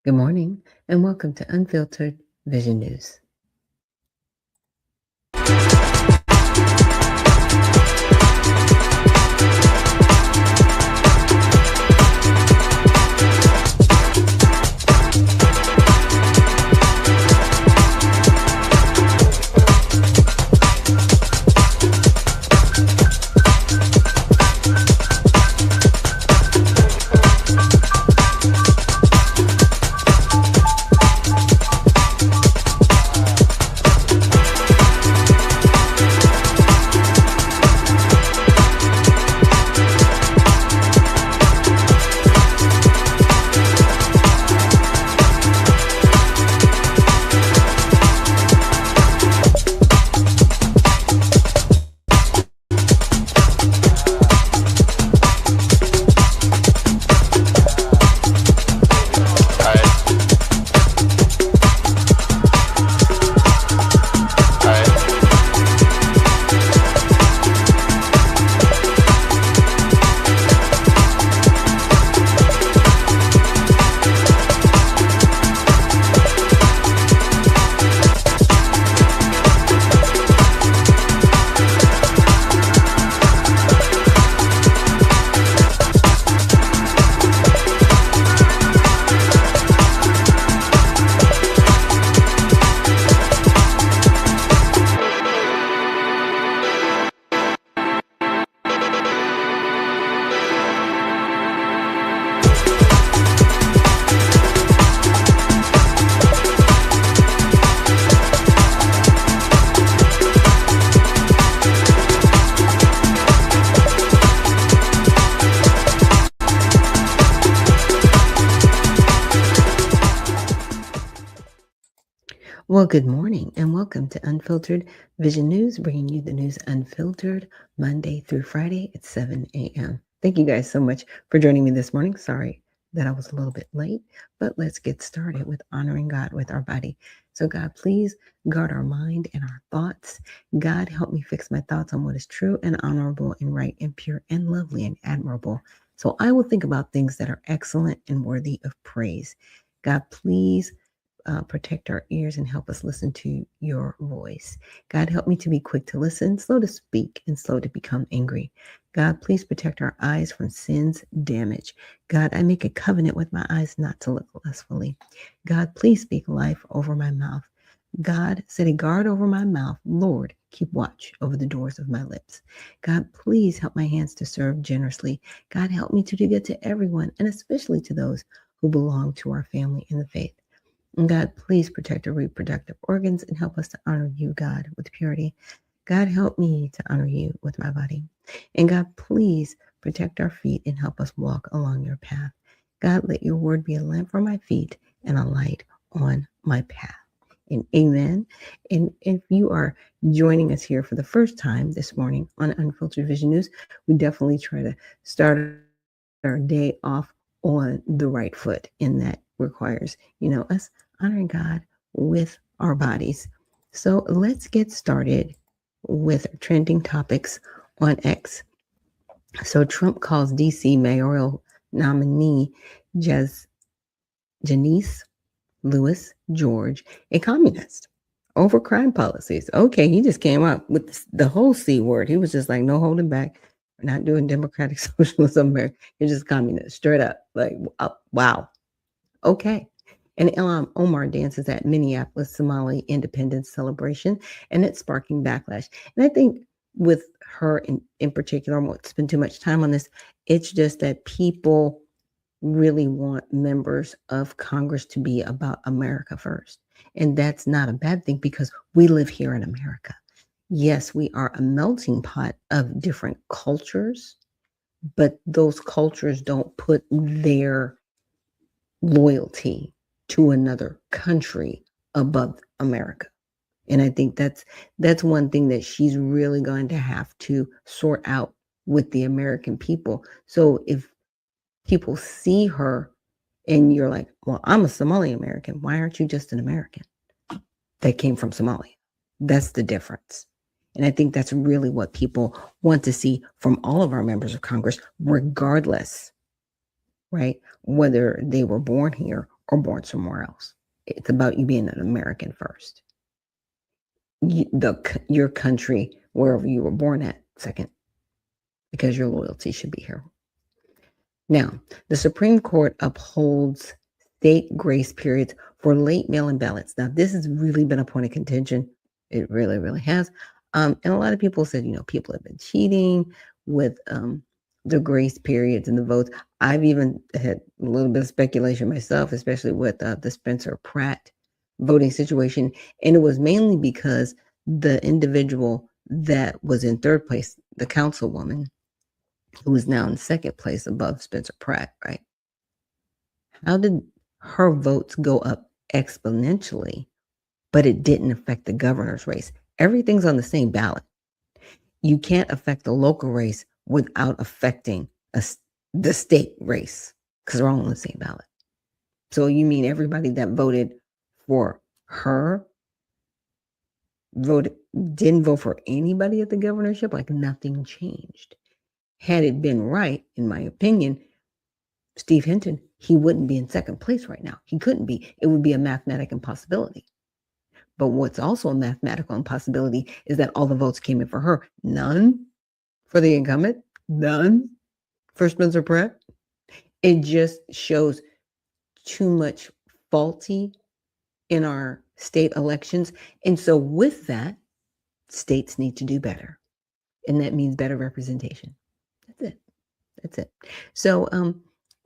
Good morning, and welcome to Unfiltered Vision News. Well, good morning, and welcome to Unfiltered Vision News, bringing you the news unfiltered Monday through Friday at 7 a.m. Thank you guys so much for joining me this morning. Sorry that I was a little bit late, but let's get started with honoring God with our body. So, God, please guard our mind and our thoughts. God, help me fix my thoughts on what is true and honorable and right and pure and lovely and admirable. So I will think about things that are excellent and worthy of praise. God, please protect our ears and help us listen to your voice. God, help me to be quick to listen, slow to speak, and slow to become angry. God, please protect our eyes from sin's damage. God, I make a covenant with my eyes not to look lustfully. God, please speak life over my mouth. God, set a guard over my mouth. Lord, keep watch over the doors of my lips. God, please help my hands to serve generously. God, help me to do good to everyone, and especially to those who belong to our family in the faith. And God, please protect our reproductive organs and help us to honor you, God, with purity. God, help me to honor you with my body. And God, please protect our feet and help us walk along your path. God, let your word be a lamp for my feet and a light on my path. And amen. And if you are joining us here for the first time this morning on Unfiltered Vision News, we definitely try to start our day off on the right foot, and that requires, us honoring God with our bodies. So let's get started with trending topics on X. So Trump calls DC mayoral nominee Janice Lewis George a communist over crime policies. Okay, he just came up with the whole C word. He was just like, no holding back. We're not doing democratic socialism. You're just communist, straight up. Like, wow. Okay. And Ilham Omar dances at Minneapolis Somali independence celebration, and it's sparking backlash. And I think with her in particular, I won't spend too much time on this. It's just that people really want members of Congress to be about America first. And that's not a bad thing because we live here in America. Yes, we are a melting pot of different cultures, but those cultures don't put their loyalty to another country above America. And I think that's one thing that she's really going to have to sort out with the American people. So if people see her and you're like, well, I'm a Somali American. Why aren't you just an American that came from Somalia? That's the difference. And I think that's really what people want to see from all of our members of Congress, regardless, right, whether they were born here or born somewhere else. It's about you being an American first. Your country, wherever you were born at, second, because your loyalty should be here. Now, the Supreme Court upholds state grace periods for late mail-in ballots. Now, this has really been a point of contention. It really, really has. And a lot of people said, people have been cheating with the grace periods and the votes. I've even had a little bit of speculation myself, especially with the Spencer Pratt voting situation. And it was mainly because the individual that was in third place, the councilwoman, who is now in second place above Spencer Pratt, right? How did her votes go up exponentially, but it didn't affect the governor's race? Everything's on the same ballot. You can't affect the local race without affecting the state race, because they're all on the same ballot. So you mean everybody that voted for her didn't vote for anybody at the governorship? Like nothing changed. Had it been right, in my opinion, Steve Hinton, he wouldn't be in second place right now. He couldn't be. It would be a mathematical impossibility. But what's also a mathematical impossibility is that all the votes came in for her. None for the incumbent. None for Spencer Pratt. It just shows too much faulty in our state elections. And so with that, states need to do better. And that means better representation. That's it. So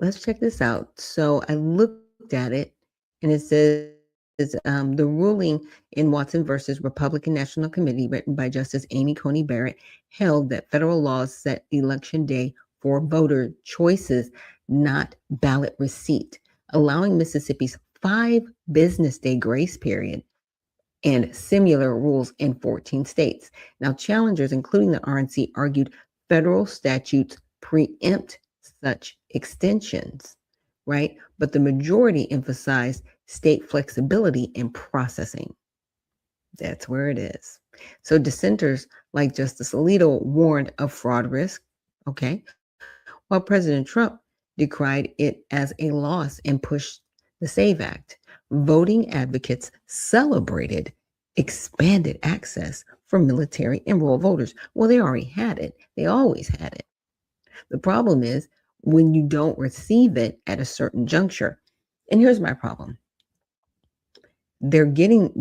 let's check this out. So I looked at it, and it says the ruling in Watson versus Republican National Committee, written by Justice Amy Coney Barrett, held that federal laws set election day for voter choices, not ballot receipt, allowing Mississippi's 5 business day grace period and similar rules in 14 states. Now, challengers, including the RNC, argued federal statutes preempt such extensions, right? But the majority emphasized state flexibility in processing. That's where it is. So dissenters like Justice Alito warned of fraud risk, okay, while President Trump decried it as a loss and pushed the SAVE Act. Voting advocates celebrated expanded access for military and rural voters. Well, they already had it. They always had it. The problem is when you don't receive it at a certain juncture. And here's my problem. They're giving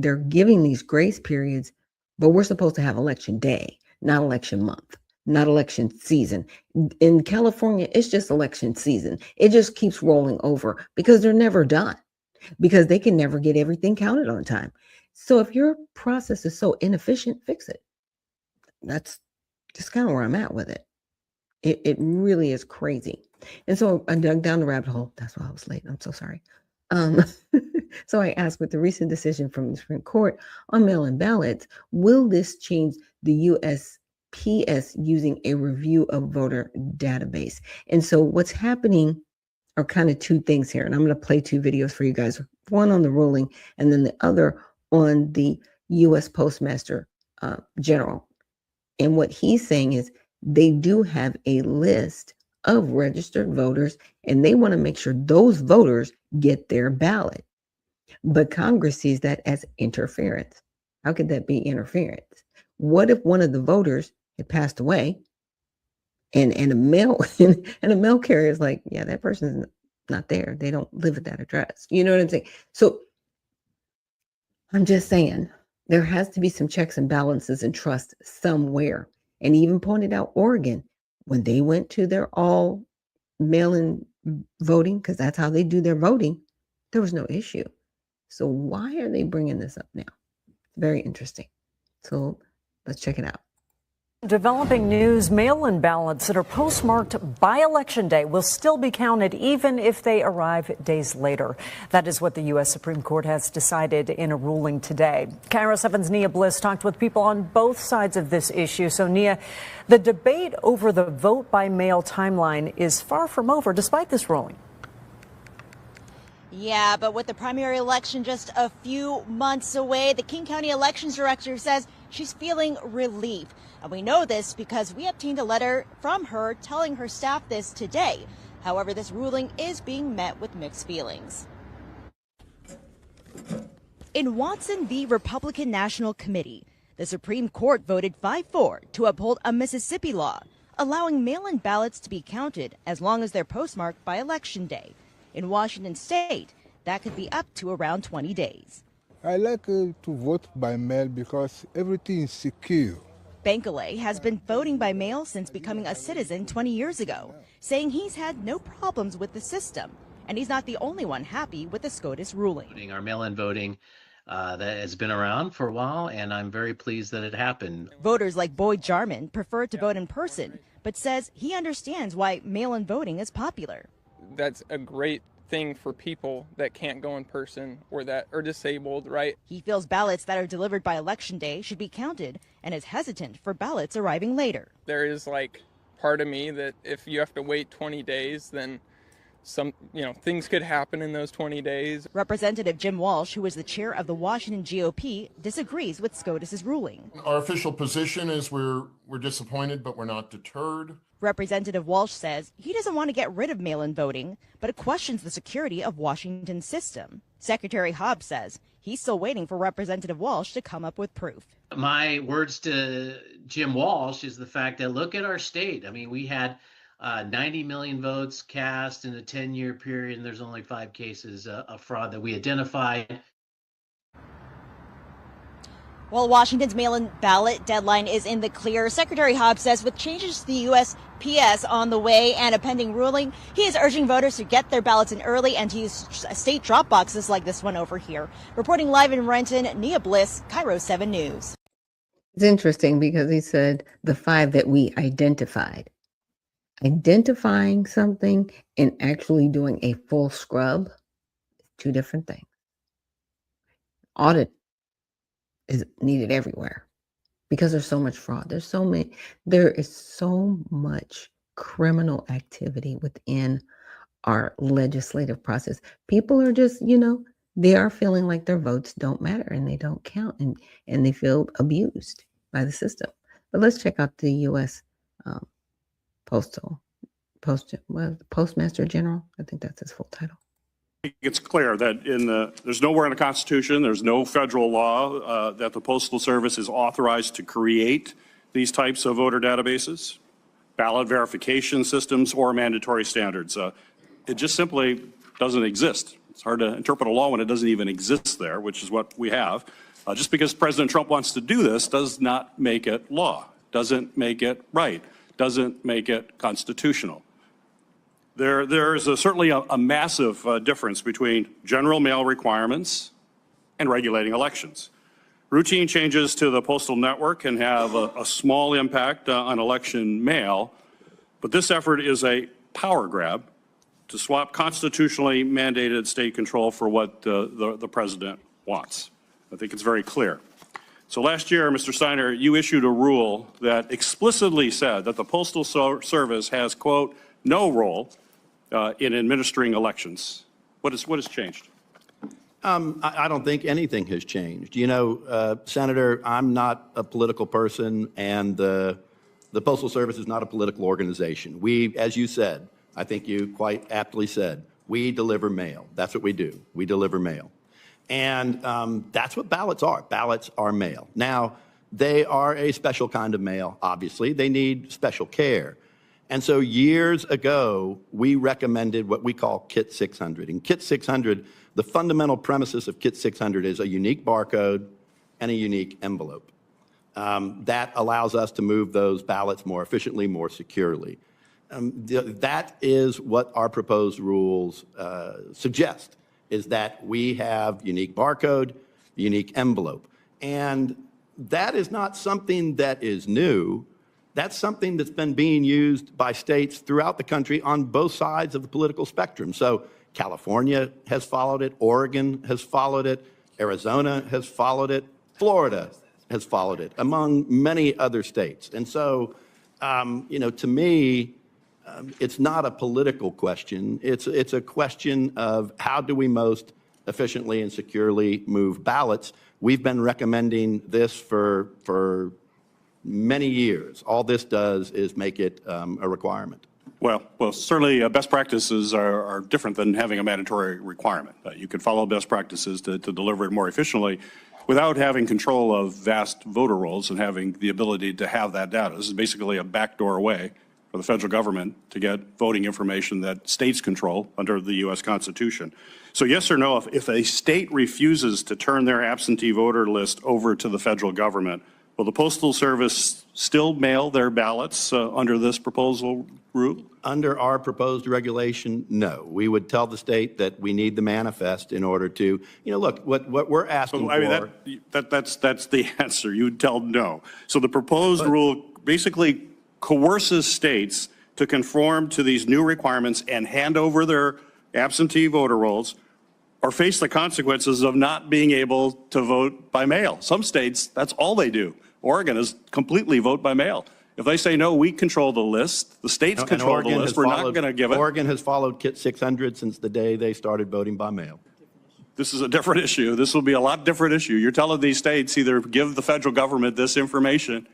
these grace periods, but we're supposed to have election day, not election month, not election season. In California, it's just election season. It just keeps rolling over because they're never done, because they can never get everything counted on time. So if your process is so inefficient, fix it. That's just kind of where I'm at with it. It really is crazy. And so I dug down the rabbit hole. That's why I was late. I'm so sorry. So I asked, with the recent decision from the Supreme Court on mail-in ballots, will this change the USPS using a review of voter database? And so what's happening are kind of 2 things here. And I'm going to play 2 videos for you guys. One on the ruling and then the other on the U.S. Postmaster General. And what he's saying is they do have a list of registered voters, and they want to make sure those voters get their ballot. But Congress sees that as interference. How could that be interference? What if one of the voters had passed away and a mail and a mail carrier is like, yeah, that person's not there. They don't live at that address. You know what I'm saying? So I'm just saying there has to be some checks and balances and trust somewhere. And even pointed out Oregon, when they went to their all mail-in voting, because that's how they do their voting, there was no issue. So why are they bringing this up now? Very interesting. So let's check it out. Developing news, mail-in ballots that are postmarked by Election Day will still be counted even if they arrive days later. That is what the U.S. Supreme Court has decided in a ruling today. KIRO 7's Nia Bliss talked with people on both sides of this issue. So, Nia, the debate over the vote-by-mail timeline is far from over despite this ruling. Yeah, but with the primary election just a few months away, the King County Elections Director says she's feeling relief. And we know this because we obtained a letter from her telling her staff this today. However, this ruling is being met with mixed feelings. In Watson v. Republican National Committee, the Supreme Court voted 5-4 to uphold a Mississippi law allowing mail-in ballots to be counted as long as they're postmarked by Election Day. In Washington state, that could be up to around 20 days. I like to vote by mail because everything is secure. Bankole has been voting by mail since becoming a citizen 20 years ago, saying he's had no problems with the system, and he's not the only one happy with the SCOTUS ruling. Our mail-in voting that has been around for a while, and I'm very pleased that it happened. Voters like Boyd Jarman prefer to vote in person, but says he understands why mail-in voting is popular. That's a great thing for people that can't go in person or that are disabled, right? He feels ballots that are delivered by Election Day should be counted and is hesitant for ballots arriving later. There is part of me that if you have to wait 20 days, then things could happen in those 20 days. Representative Jim Walsh, who is the chair of the Washington GOP, disagrees with SCOTUS's ruling. Our official position is we're disappointed, but we're not deterred. Representative Walsh says he doesn't want to get rid of mail-in voting, but questions the security of Washington's system. Secretary Hobbs says he's still waiting for Representative Walsh to come up with proof. My words to Jim Walsh is the fact that look at our state. I mean, we had 90 million votes cast in a 10-year period, and there's only 5 cases of fraud that we identified. While Washington's mail-in ballot deadline is in the clear, Secretary Hobbs says with changes to the USPS on the way and a pending ruling, he is urging voters to get their ballots in early and to use state drop boxes like this one over here. Reporting live in Renton, Nia Bliss, Cairo 7 News. It's interesting because he said the 5 that we identified. Identifying something and actually doing a full scrub, 2 different things. Audit is needed everywhere because there's so much fraud. There is so much criminal activity within our legislative process. People are just, they are feeling like their votes don't matter and they don't count and they feel abused by the system. But let's check out the U.S. Postmaster General. I think that's his full title. It's clear that there's nowhere in the Constitution, there's no federal law that the Postal Service is authorized to create these types of voter databases, ballot verification systems, or mandatory standards. It just simply doesn't exist. It's hard to interpret a law when it doesn't even exist there, which is what we have. Just because President Trump wants to do this does not make it law, doesn't make it right, doesn't make it constitutional. There is certainly a massive difference between general mail requirements and regulating elections. Routine changes to the postal network can have a small impact on election mail, but this effort is a power grab to swap constitutionally mandated state control for what the president wants. I think it's very clear. So last year, Mr. Steiner, you issued a rule that explicitly said that the Postal Service has, quote, no role in administering elections. What has changed? I don't think anything has changed. Senator, I'm not a political person, and the Postal Service is not a political organization. We, as you said, I think you quite aptly said, we deliver mail. That's what we do. We deliver mail. And that's what ballots are. Ballots are mail. Now, they are a special kind of mail, obviously. They need special care. And so years ago, we recommended what we call Kit 600. In Kit 600, the fundamental premises of Kit 600 is a unique barcode and a unique envelope. That allows us to move those ballots more efficiently, more securely. That is what our proposed rules suggest, is that we have unique barcode, unique envelope. And that is not something that is new. That's something that's been being used by states throughout the country on both sides of the political spectrum. So California has followed it, Oregon has followed it, Arizona has followed it, Florida has followed it, among many other states. And so, to me, it's not a political question. It's a question of how do we most efficiently and securely move ballots. We've been recommending this for many years. All this does is make it a requirement. Well, certainly best practices are different than having a mandatory requirement. You can follow best practices to deliver it more efficiently without having control of vast voter rolls and having the ability to have that data. This is basically a backdoor way for the federal government to get voting information that states control under the U.S. Constitution. So yes or no, if a state refuses to turn their absentee voter list over to the federal government, will the Postal Service still mail their ballots under this proposal route? Under our proposed regulation, no. We would tell the state that we need the manifest in order to, look, what we're asking for. That's the answer. You would tell no. So the proposed rule basically coerces states to conform to these new requirements and hand over their absentee voter rolls or face the consequences of not being able to vote by mail. Some states, that's all they do. Oregon is completely vote by mail. If they say, no, we control the list, the states control the list, we're not going to give it. Oregon has followed Kit 600 since the day they started voting by mail. This is a different issue. This will be a lot different issue. You're telling these states either give the federal government this information,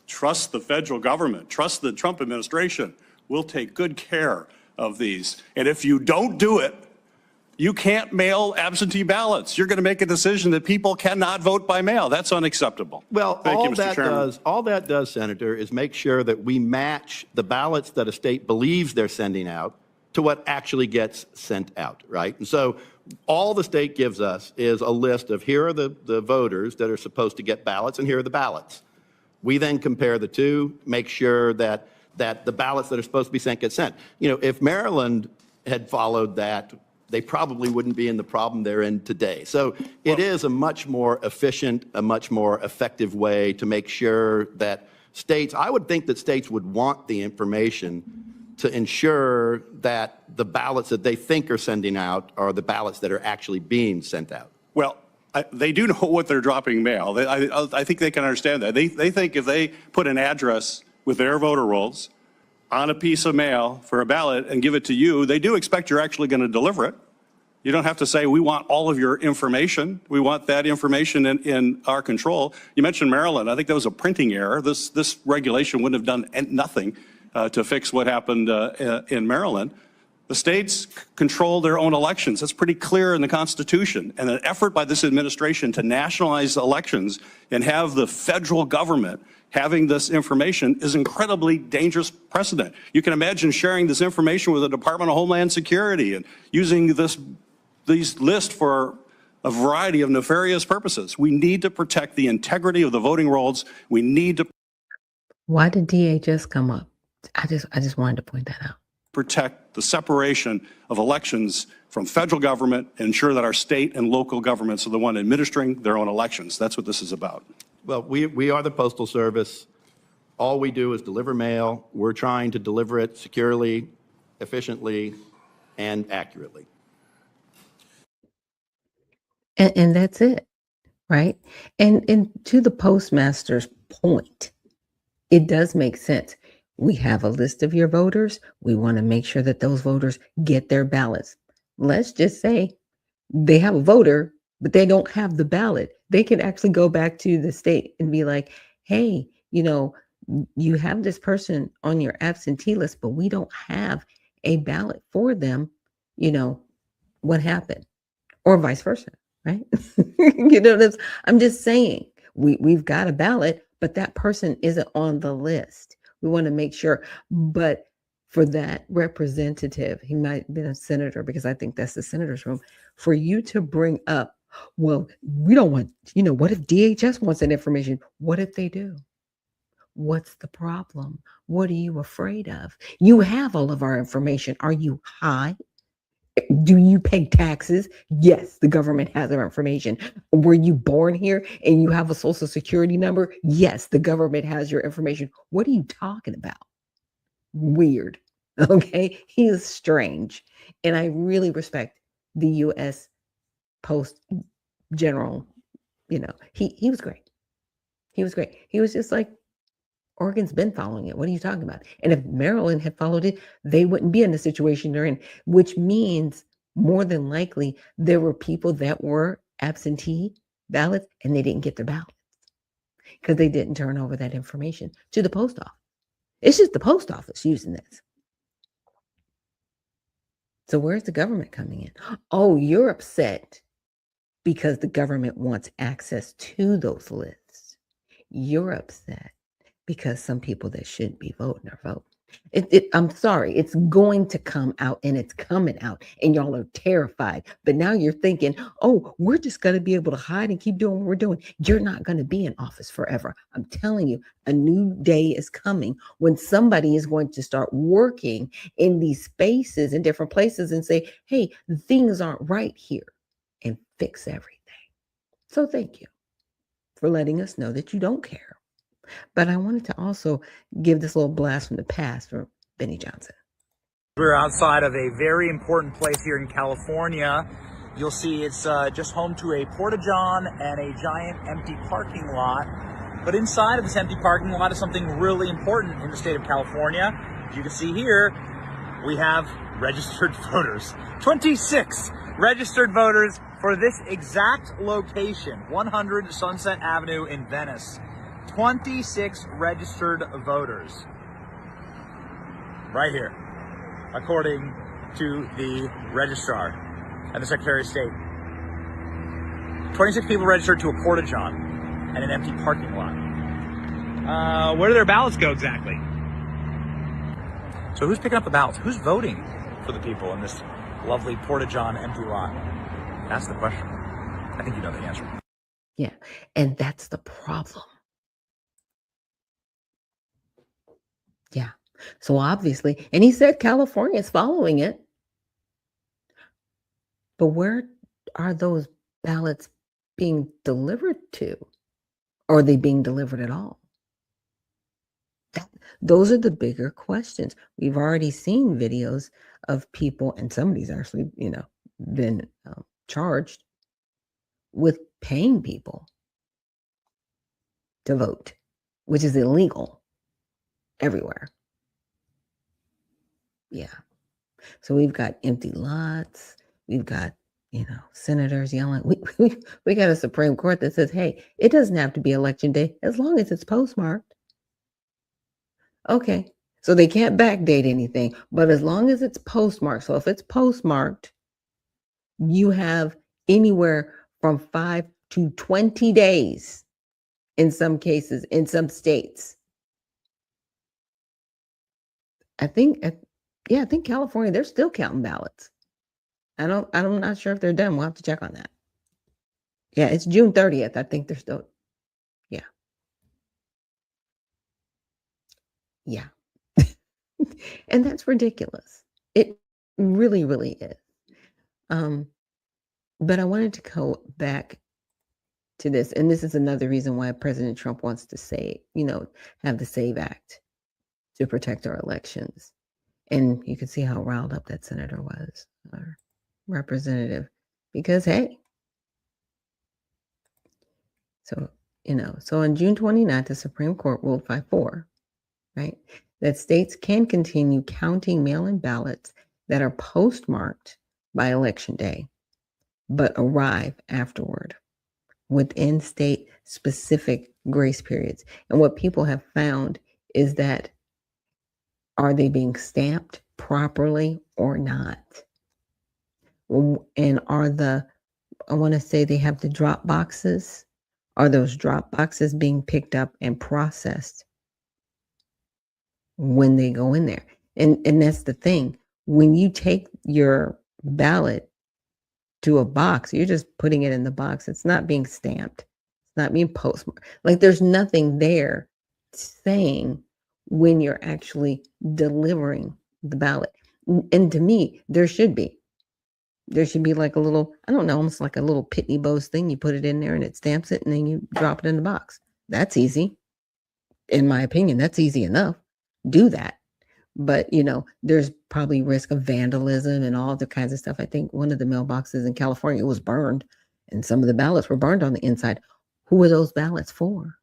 trust the federal government, trust the Trump administration. We'll take good care of these. And if you don't do it, you can't mail absentee ballots. You're going to make a decision that people cannot vote by mail. That's unacceptable. Well, Thank you, Mr. Chairman. all that does, Senator, is make sure that we match the ballots that a state believes they're sending out to what actually gets sent out, right? And so all the state gives us is a list of here are the voters that are supposed to get ballots and here are the ballots. We then compare the two, make sure that the ballots that are supposed to be sent get sent. If Maryland had followed that, they probably wouldn't be in the problem they're in today. So it is a much more efficient, a much more effective way to make sure that states, I would think that states would want the information to ensure that the ballots that they think are sending out are the ballots that are actually being sent out. Well, they do know what they're dropping mail. I think they can understand that. They think if they put an address with their voter rolls on a piece of mail for a ballot and give it to you, they do expect you're actually going to deliver it. You don't have to say, we want all of your information. We want that information in our control. You mentioned Maryland. I think that was a printing error. This regulation wouldn't have done nothing to fix what happened in Maryland. The states control their own elections. That's pretty clear in the Constitution. And an effort by this administration to nationalize elections and have the federal government having this information is incredibly dangerous precedent. You can imagine sharing this information with the Department of Homeland Security and using these lists for a variety of nefarious purposes. We need to protect the integrity of the voting rolls. We need to. Why did DHS come up? I just wanted to point that out. Protect the separation of elections from federal government and ensure that our state and local governments are the one administering their own elections. That's what this is about. Well, we are the Postal Service. All we do is deliver mail. We're trying to deliver it securely, efficiently, and accurately. And that's it, right? And to the postmaster's point, it does make sense. We have a list of your voters. We want to make sure that those voters get their ballots. Let's just say they have a voter, but they don't have the ballot. They can actually go back to the state and be like, hey, you have this person on your absentee list, but we don't have a ballot for them. What happened? Or vice versa, right? I'm just saying, we've got a ballot, but that person isn't on the list. We want to make sure, but for that representative, he might have been a senator, because I think that's the senator's room, for you to bring up, well, we don't want, what if DHS wants that information? What if they do? What's the problem? What are you afraid of? You have all of our information. Are you high? Do you pay taxes? Yes, the government has our information. Were you born here and you have a social security number? Yes, the government has your information. What are you talking about? Weird. Okay. He is strange. And I really respect the U.S. Post General. He was great. He was great. He was just like, Oregon's been following it. What are you talking about? And if Maryland had followed it, they wouldn't be in the situation they're in, which means more than likely there were people that were absentee ballots and they didn't get their ballots because they didn't turn over that information to the post office. It's just the post office using this. So where's the government coming in? Oh, you're upset because the government wants access to those lists. You're upset because some people that shouldn't be voting are voting. I'm sorry, it's going to come out, and it's coming out, and y'all are terrified. But now you're thinking, oh, we're just going to be able to hide and keep doing what we're doing. You're not going to be in office forever. I'm telling you, a new day is coming when somebody is going to start working in these spaces in different places and say, hey, things aren't right here, and fix everything. So thank you for letting us know that you don't care. But I wanted to also give this little blast from the past from Benny Johnson. We're outside of a very important place here in California. You'll see it's just home to a porta-john and a giant empty parking lot. But inside of this empty parking lot is something really important in the state of California. As you can see here, we have registered voters. 26 registered voters for this exact location, 100 Sunset Avenue in Venice. 26 registered voters right here, according to the registrar and the Secretary of State. 26 people registered to a porta-john and an empty parking lot. Where do their ballots go exactly? So who's picking up the ballots? Who's voting for the people in this lovely porta-john empty lot? That's the question. I think you know the answer. Yeah, and that's the problem. Yeah. So obviously, and he said California is following it. But where are those ballots being delivered to? Or are they being delivered at all? Those are the bigger questions. We've already seen videos of people, and somebody's actually, been charged with paying people to vote, which is illegal everywhere. Yeah. So we've got empty lots. We've got, senators yelling. We got a Supreme Court that says, hey, it doesn't have to be election day as long as it's postmarked. Okay. So they can't backdate anything, but as long as it's postmarked. So if it's postmarked, you have anywhere from 5 to 20 days in some cases, in some states. I think California, they're still counting ballots. I'm not sure if they're done. We'll have to check on that. Yeah, it's June 30th. I think they're still, yeah. Yeah. And that's ridiculous. It really, really is. But I wanted to go back to this, and this is another reason why President Trump wants to say, have the SAVE Act to protect our elections. And you can see how riled up that senator was, our representative, because, hey, so on June 29th, the Supreme Court ruled 5-4, right, that states can continue counting mail-in ballots that are postmarked by Election Day, but arrive afterward within state specific grace periods. And what people have found is that, are they being stamped properly or not? And I want to say they have the drop boxes. Are those drop boxes being picked up and processed when they go in there? And that's the thing. When you take your ballot to a box, you're just putting it in the box. It's not being stamped. It's not being postmarked. Like, there's nothing there saying when you're actually delivering the ballot. And to me, there should be like a little, I don't know, almost like a little Pitney Bowes thing. You put it in there and it stamps it, and then you drop it in the box. That's easy. In my opinion, that's easy enough. Do that. But, there's probably risk of vandalism and all other kinds of stuff. I think one of the mailboxes in California was burned, and some of the ballots were burned on the inside. Who were those ballots for?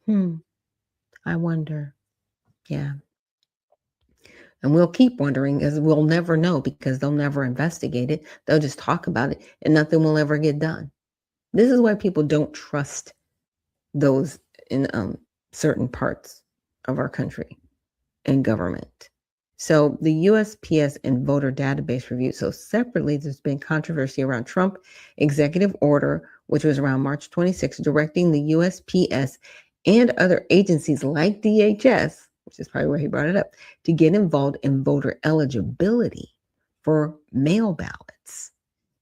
I wonder. Yeah. And we'll keep wondering, because we'll never know, because they'll never investigate it. They'll just talk about it, and nothing will ever get done. This is why people don't trust those in certain parts of our country and government. So the USPS and voter database review. So separately, there's been controversy around Trump executive order, which was around March 26, directing the USPS and other agencies like DHS, which is probably where he brought it up, to get involved in voter eligibility for mail ballots.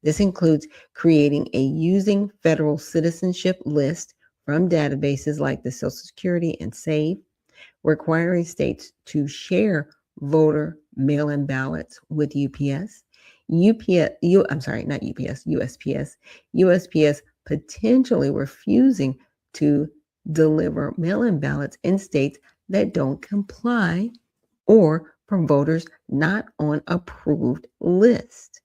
This includes creating a using federal citizenship list from databases like the Social Security and SAVE, requiring states to share voter mail-in ballots with UPS. USPS potentially refusing to deliver mail-in ballots in states that don't comply or for voters not on approved list.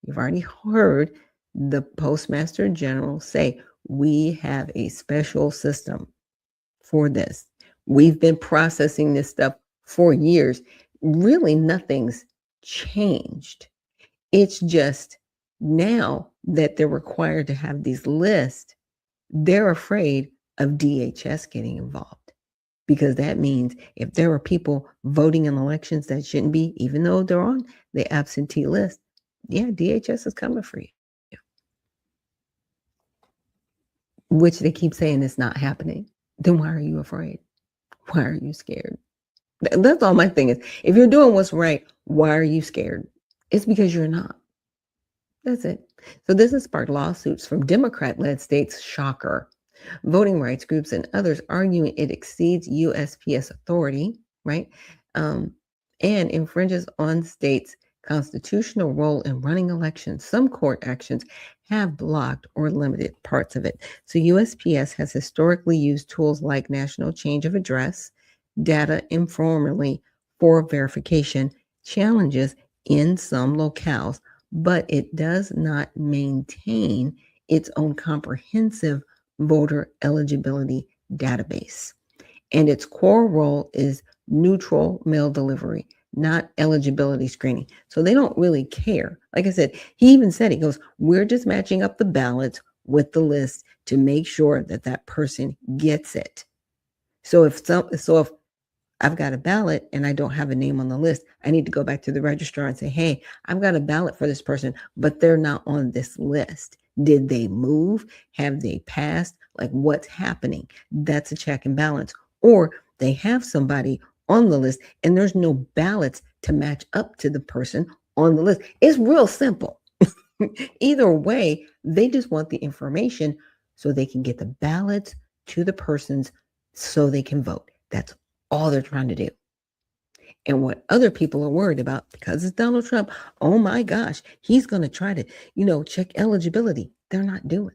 You've already heard the Postmaster General say, we have a special system for this. We've been processing this stuff for years. Really, nothing's changed. It's just now that they're required to have these lists, they're afraid of DHS getting involved, because that means if there are people voting in elections that shouldn't be, even though they're on the absentee list, yeah, DHS is coming for you. Which they keep saying is not happening. Then why are you afraid? Why are you scared? That's all my thing is. If you're doing what's right, why are you scared? It's because you're not. That's it. So this has sparked lawsuits from Democrat-led states, shocker, voting rights groups and others arguing it exceeds USPS authority, right? And infringes on states' constitutional role in running elections. Some court actions have blocked or limited parts of it. So USPS has historically used tools like national change of address, data informally for verification challenges in some locales, but it does not maintain its own comprehensive voter eligibility database. And its core role is neutral mail delivery, not eligibility screening. So they don't really care. Like I said, he even said, he goes, we're just matching up the ballots with the list to make sure that that person gets it. So if I've got a ballot and I don't have a name on the list, I need to go back to the registrar and say, hey, I've got a ballot for this person, but they're not on this list. Did they move? Have they passed? Like, what's happening? That's a check and balance. Or they have somebody on the list and there's no ballots to match up to the person on the list. It's real simple. Either way, they just want the information so they can get the ballots to the persons so they can vote. That's all they're trying to do. And what other people are worried about, because it's Donald Trump, oh my gosh, he's going to try to, check eligibility. They're not doing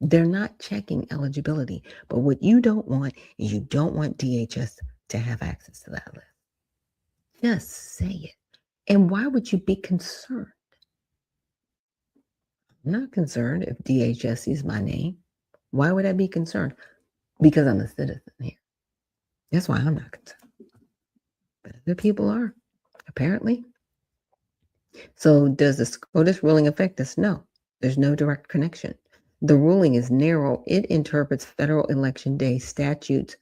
it. They're not checking eligibility. But what you don't want is you don't want DHS to have access to that list. Just say it. And why would you be concerned? I'm not concerned if DHS sees my name. Why would I be concerned? Because I'm a citizen here. That's why I'm not concerned. But other people are, apparently. So does the SCOTUS ruling affect us? No, there's no direct connection. The ruling is narrow. It interprets federal election day statutes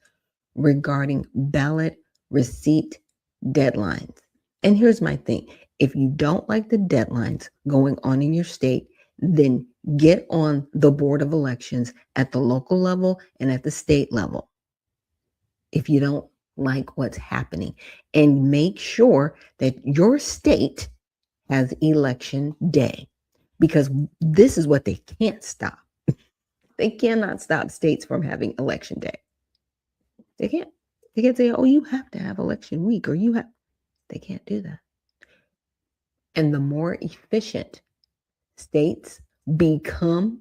regarding ballot receipt deadlines. And here's my thing. If you don't like the deadlines going on in your state, then get on the Board of Elections at the local level and at the state level. If you don't like what's happening, and make sure that your state has election day, because this is what they can't stop. They cannot stop states from having election day. They can't. They can't say, oh, you have to have election week, or you have. They can't do that. And the more efficient states become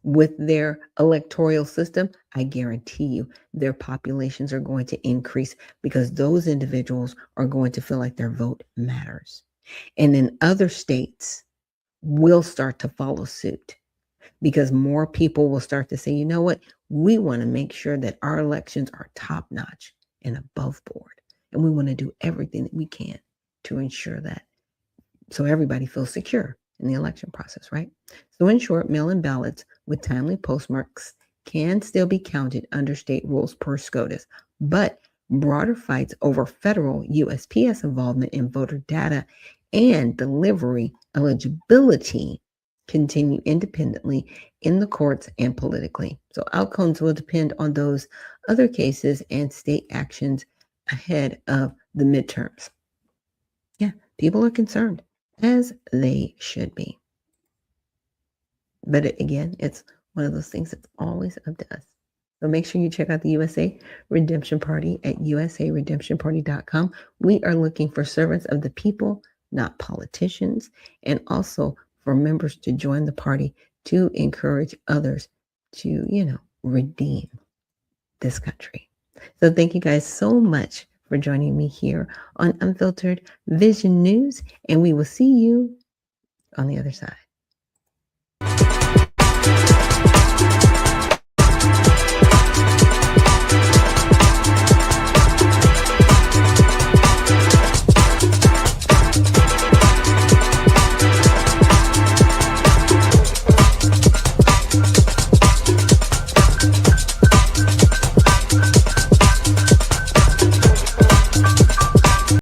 with their electoral system, I guarantee you their populations are going to increase, because those individuals are going to feel like their vote matters. And then other states will start to follow suit, because more people will start to say, you know what, we want to make sure that our elections are top notch and above board. And we want to do everything that we can to ensure that, so everybody feels secure in the election process, right? So in short, mail-in ballots with timely postmarks can still be counted under state rules per SCOTUS, but broader fights over federal USPS involvement in voter data and delivery eligibility continue independently in the courts and politically. So outcomes will depend on those other cases and state actions ahead of the midterms. Yeah, people are concerned, as they should be. But again, it's one of those things that's always up to us. So make sure you check out the USA Redemption Party at usaredemptionparty.com. We are looking for servants of the people, not politicians, and also for members to join the party to encourage others to, redeem this country. So thank you guys so much for joining me here on Unfiltered Vision News, and we will see you on the other side.